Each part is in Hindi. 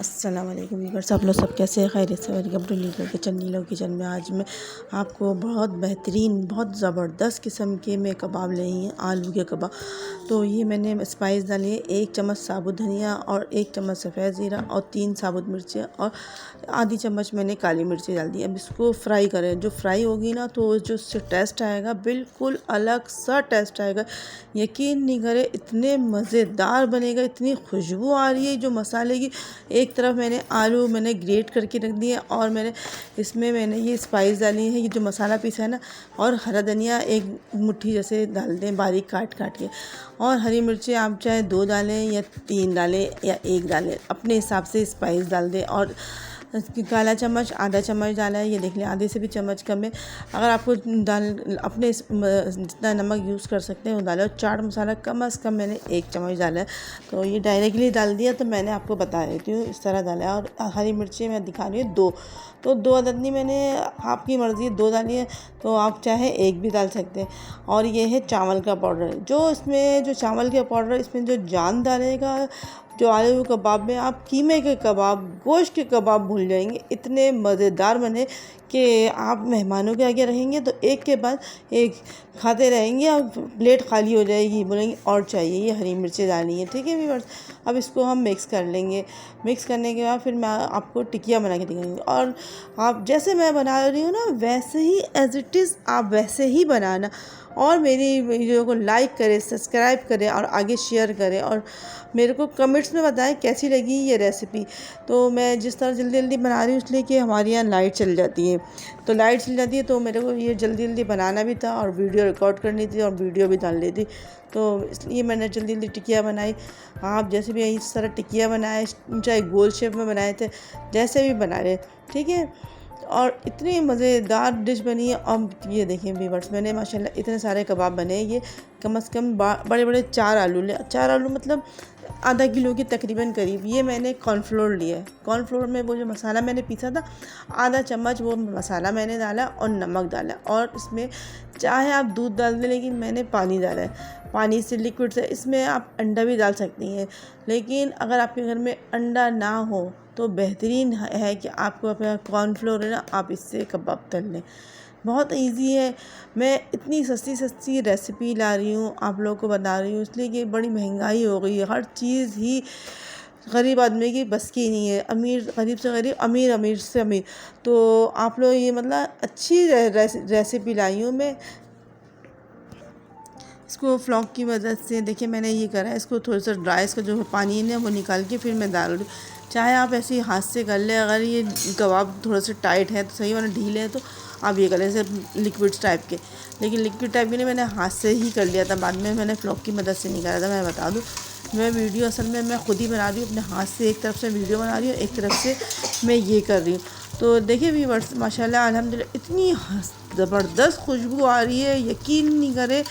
अस्सलाम वालेकुम व्यूअर्स, आप लोग सब कैसे हैं? खैरियत से? वेलकम टू नीलो किचन में आज मैं आपको बहुत बेहतरीन, बहुत ज़बरदस्त किस्म के मैं कबाब ले आई हैं, आलू के कबाब। तो ये मैंने स्पाइस डाली है, 1 चम्मच साबुत धनिया और 1 चम्मच सफ़ेद ज़ीरा और 3 साबुत मिर्चें और आधी चम्मच मैंने काली मिर्ची डाल दी। अब इसको फ्राई करें, जो फ्राई होगी ना तो जो उससे टेस्ट आएगा बिल्कुल अलग सा टेस्ट आएगा। यकीन नहीं करें, इतने मज़ेदार बनेगा, इतनी खुशबू आ रही है जो मसाले की। एक तरफ आलू मैंने ग्रेट करके रख दिए और इसमें मैंने ये स्पाइस डाली है, ये जो मसाला पीसा है ना, और हरा धनिया 1 मुट्ठी जैसे डाल दें बारीक काट के, और हरी मिर्चें आप चाहे 2 डालें या 3 डालें या 1 डालें, अपने हिसाब से स्पाइस डाल दें। और काला चम्मच आधा चम्मच डाला है, ये देख लें, आधे से भी चम्मच कम है। अगर आपको अपने जितना नमक यूज़ कर सकते हैं वो डालें। और चाट मसाला कम से कम मैंने 1 चम्मच डाला है। तो ये डायरेक्टली डाल दिया, तो मैंने आपको बता देती हूँ इस तरह डाला है। और हरी मिर्ची मैं दिखा रही हूँ 2, तो 2 अदद नहीं, मैंने आपकी मर्ज़ी 2 डाली है, तो आप चाहे 1 भी डाल सकते हैं। और ये है चावल का पाउडर, जो चावल का पाउडर इसमें जो जान डालेगा, जो आलू कबाब में आप कीमे के कबाब, गोश्त के कबाब भूल जाएंगे। इतने मज़ेदार बने कि आप मेहमानों के आगे रहेंगे तो एक के बाद एक खाते रहेंगे और प्लेट खाली हो जाएगी, बोलेंगे और चाहिए। ये हरी मिर्चें डालनी है, ठीक है व्यूअर्स। अब इसको हम मिक्स कर लेंगे। मिक्स करने के बाद फिर मैं आपको टिकिया बना के दिखाऊंगी। और आप जैसे मैं बना रही हूँ ना, वैसे ही एज़ इट इज़ आप वैसे ही बनाना। और मेरी वीडियो को लाइक करें, सब्सक्राइब करें और आगे शेयर करें, और मेरे को कमेंट्स में बताएं कैसी लगी ये रेसिपी। तो मैं जिस तरह जल्दी जल्दी बना रही हूँ, इसलिए कि हमारे यहाँ लाइट चल जाती है, तो लाइट चल जाती है, तो मेरे को ये जल्दी जल्दी बनाना भी था और वीडियो रिकॉर्ड करनी थी और वीडियो भी डाल ली थी, तो इसलिए मैंने जल्दी जल्दी टिकिया बनाई। आप जैसे भी इस तरह टिकिया बनाए, चाहे गोल शेप में बनाए थे, जैसे भी बना रहे, ठीक है। और इतनी मज़ेदार डिश बनी है। और ये देखें व्यूअर्स, मैंने माशाल्लाह इतने सारे कबाब बने। ये कम से कम बड़े बड़े 4 आलू ले, 4 आलू मतलब आधा किलो के तकरीबन करीब। ये मैंने कॉर्नफ्लोर लिया है, कॉर्नफ्लोर में वो जो मसाला मैंने पीसा था, आधा चम्मच वो मसाला मैंने डाला और नमक डाला। और इसमें चाहे आप दूध डाल दें, लेकिन मैंने पानी डाला है, पानी से लिक्विड से। इसमें आप अंडा भी डाल सकती हैं, लेकिन अगर आपके घर में अंडा ना हो तो बेहतरीन है कि आपको अपना कॉर्नफ्लोर है ना, आप इससे कबाब तल लें। बहुत इजी है। मैं इतनी सस्ती रेसिपी ला रही हूँ, आप लोगों को बता रही हूँ, इसलिए कि बड़ी महंगाई हो गई है। हर चीज़ ही गरीब आदमी की बस की नहीं है, अमीर गरीब से गरीब, अमीर से अमीर। तो आप लोग ये मतलब अच्छी रेसिपी लाई हूँ मैं। इसको फ्लॉक की मदद से देखिए मैंने ये करा है, इसको थोड़ा सा ड्राई, इसका जो पानी है ना वो निकाल के फिर मैं डाल रही हूँ। चाहे आप ऐसे ही हाथ से कर लें, अगर ये कबाब थोड़ा सा टाइट है तो सही, वाला ढीले है तो आप ये कर लें जैसे लिक्विड टाइप के। लेकिन लिक्विड टाइप के नहीं, मैंने हाथ से ही कर लिया था, बाद में मैंने फ्लॉक की मदद से निकाला था। मैं बता दूँ, मैं वीडियो असल में मैं खुद ही बना रही हूँ अपने हाथ से, एक तरफ से वीडियो बना रही हूँ, एक तरफ से मैं ये कर रही हूँ। तो देखिए व्यूअर्स, माशाल्लाह अल्हम्दुलिल्लाह इतनी ज़बरदस्त खुशबू आ रही है, यकीन नहीं करे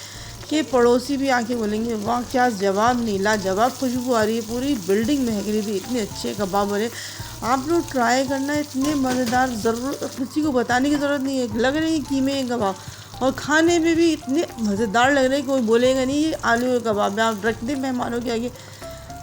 कि पड़ोसी भी आके बोलेंगे वाह क्या जवाब, नीला जवाब खुशबू आ रही है, पूरी बिल्डिंग महक रही थी। इतने अच्छे कबाब बने, आप लोग ट्राई करना, इतने मज़ेदार, ज़रूर किसी को बताने की ज़रूरत नहीं है। लग रहे हैं कीमे कबाब, और खाने में भी इतने मज़ेदार लग रहे हैं, कोई बोलेगा नहीं ये आलू के कबाब है। आप रख दें मेहमानों के आगे,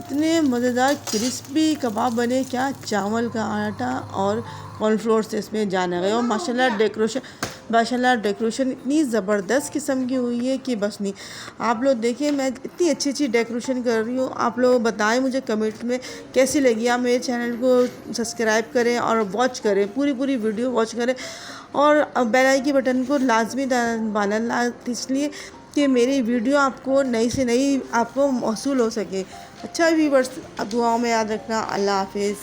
इतने मज़ेदार क्रिस्पी कबाब बने। क्या चावल का आटा और कॉर्नफ्लोर से इसमें जाना गया। और माशाल्लाह डेकोरेशन इतनी ज़बरदस्त किस्म की हुई है कि बस नहीं। आप लोग देखिए, मैं इतनी अच्छी डेकोरेशन कर रही हूँ। आप लोग बताएं मुझे कमेंट में कैसी लगी। आप मेरे चैनल को सब्सक्राइब करें और वॉच करें, पूरी वीडियो वॉच करें, और बेल आइकन के बटन को लाजमी दबाना, इसलिए कि मेरी वीडियो आपको नई से नई आपको मौसूल हो सके। अच्छा व्यूअर्स, दुआओं में याद रखना। अल्लाह हाफिज़।